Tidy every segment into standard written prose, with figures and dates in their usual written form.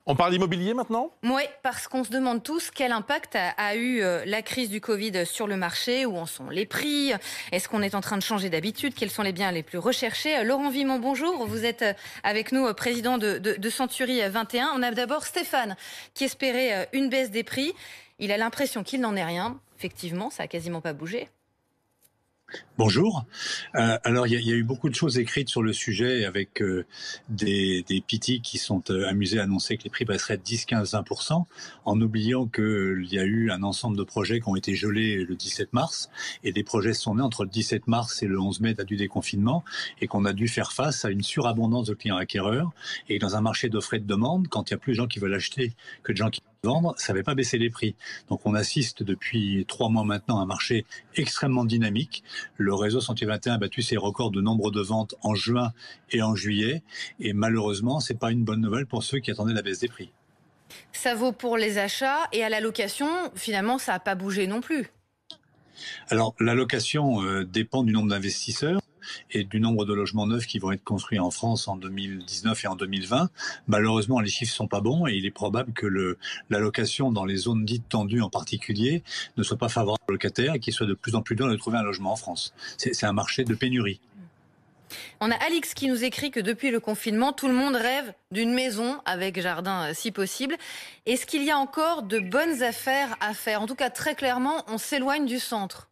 On parle immobilier maintenant? Oui, parce qu'on se demande tous quel impact a eu la crise du Covid sur le marché, où en sont les prix, est-ce qu'on est en train de changer d'habitude, quels sont les biens les plus recherchés. Laurent Vimont, bonjour, vous êtes avec nous, président de Century 21. On a d'abord Stéphane qui espérait une baisse des prix. Il a l'impression qu'il n'en est rien. Effectivement, ça a quasiment pas bougé. Bonjour. Alors, il y a eu beaucoup de choses écrites sur le sujet avec des pitis qui sont amusés à annoncer que les prix passeraient de 10, 15, 20%, en oubliant qu'il y a eu un ensemble de projets qui ont été gelés le 17 mars, et des projets sont nés entre le 17 mars et le 11 mai, date du déconfinement, et qu'on a dû faire face à une surabondance de clients acquéreurs. Et dans un marché d'offre et de demande, quand il y a plus de gens qui veulent acheter que de gens qui veulent vendre, ça ne va pas baisser les prix. Donc on assiste depuis 3 mois maintenant à un marché extrêmement dynamique. Le réseau Century 21 a battu ses records de nombre de ventes en juin et en juillet. Et malheureusement, ce n'est pas une bonne nouvelle pour ceux qui attendaient la baisse des prix. Ça vaut pour les achats et à la location, finalement, ça n'a pas bougé non plus. Alors, la location dépend du nombre d'investisseurs et du nombre de logements neufs qui vont être construits en France en 2019 et en 2020. Malheureusement, les chiffres sont pas bons et il est probable que la location dans les zones dites tendues en particulier ne soit pas favorable aux locataires et qu'il soit de plus en plus dur de trouver un logement en France. C'est un marché de pénurie. On a Alix qui nous écrit que depuis le confinement, tout le monde rêve d'une maison avec jardin si possible. Est-ce qu'il y a encore de bonnes affaires à faire? En tout cas, très clairement, on s'éloigne du centre.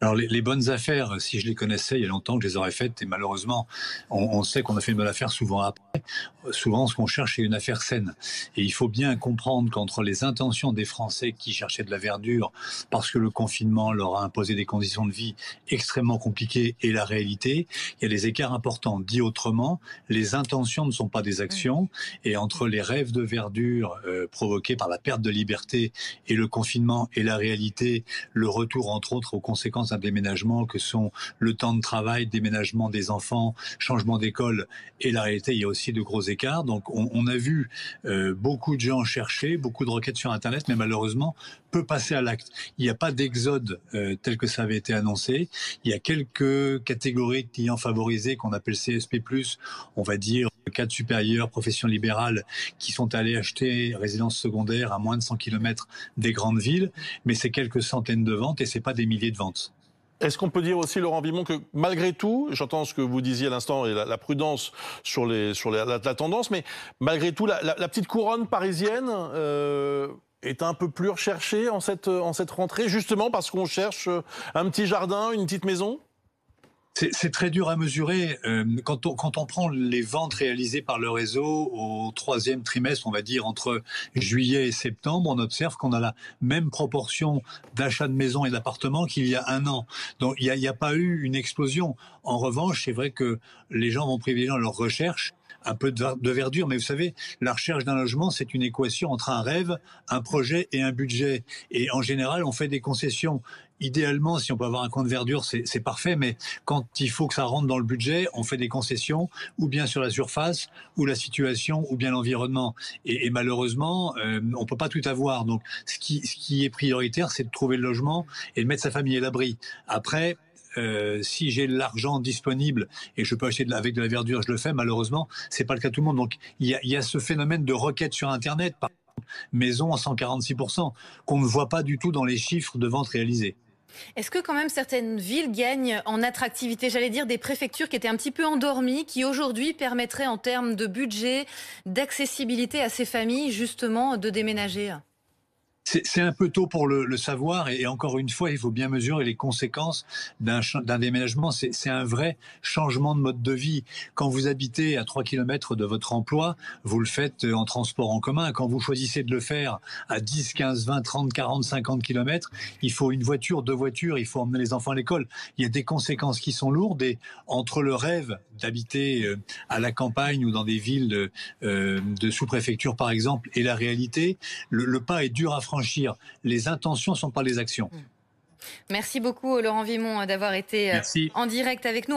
Alors les bonnes affaires, si je les connaissais il y a longtemps, que je les aurais faites, et malheureusement, on sait qu'on a fait une bonne affaire souvent après. Souvent, ce qu'on cherche, c'est une affaire saine. Et il faut bien comprendre qu'entre les intentions des Français qui cherchaient de la verdure, parce que le confinement leur a imposé des conditions de vie extrêmement compliquées, et la réalité, il y a des écarts importants. Dit autrement, les intentions ne sont pas des actions, et entre les rêves de verdure provoqués par la perte de liberté et le confinement, et la réalité, le retour entre autres aux conséquences d'un déménagement que sont le temps de travail, déménagement des enfants, changement d'école, et la réalité, il y a aussi de gros écarts. Donc on a vu beaucoup de gens chercher, beaucoup de requêtes sur Internet, mais malheureusement, peu passer à l'acte. Il n'y a pas d'exode tel que ça avait été annoncé. Il y a quelques catégories de clients favorisés qu'on appelle CSP+, on va dire cadre supérieur, profession libérale, qui sont allés acheter résidence secondaire à moins de 100 km des grandes villes, mais c'est quelques centaines de ventes et c'est pas des milliers de ventes. Est-ce qu'on peut dire aussi, Laurent Vimont, que malgré tout, j'entends ce que vous disiez à l'instant et la prudence sur la tendance, mais malgré tout, la petite couronne parisienne est un peu plus recherchée en cette rentrée, justement parce qu'on cherche un petit jardin, une petite maison? C'est très dur à mesurer. Quand on prend les ventes réalisées par le réseau au 3e trimestre, on va dire entre juillet et septembre, on observe qu'on a la même proportion d'achats de maisons et d'appartements qu'il y a un an. Donc il n'y a pas eu une explosion. En revanche, c'est vrai que les gens vont privilégier dans leur recherche un peu de verdure, mais vous savez, la recherche d'un logement, c'est une équation entre un rêve, un projet et un budget. Et en général, on fait des concessions. Idéalement, si on peut avoir un coin de verdure, c'est parfait, mais quand il faut que ça rentre dans le budget, on fait des concessions, ou bien sur la surface, ou la situation, ou bien l'environnement. Et malheureusement, on peut pas tout avoir. Donc, ce qui est prioritaire, c'est de trouver le logement et de mettre sa famille à l'abri. Après, si j'ai l'argent disponible et je peux acheter avec de la verdure, je le fais. Malheureusement, c'est pas le cas de tout le monde. Donc, il y a ce phénomène de requête sur Internet, par exemple, maison à 146%, qu'on ne voit pas du tout dans les chiffres de vente réalisés. Est-ce que quand même certaines villes gagnent en attractivité? J'allais dire des préfectures qui étaient un petit peu endormies, qui aujourd'hui permettraient en termes de budget, d'accessibilité à ces familles, justement, de déménager? C'est un peu tôt pour le savoir et encore une fois, il faut bien mesurer les conséquences d'un déménagement. C'est un vrai changement de mode de vie. Quand vous habitez à 3 km de votre emploi, vous le faites en transport en commun. Quand vous choisissez de le faire à 10, 15, 20, 30, 40, 50 km, il faut une voiture, 2 voitures, il faut emmener les enfants à l'école. Il y a des conséquences qui sont lourdes et entre le rêve d'habiter à la campagne ou dans des villes de sous-préfecture par exemple et la réalité, le pas est dur à franchir. Les intentions ne sont pas les actions. Merci beaucoup Laurent Vimont d'avoir été Merci. en direct avec nous.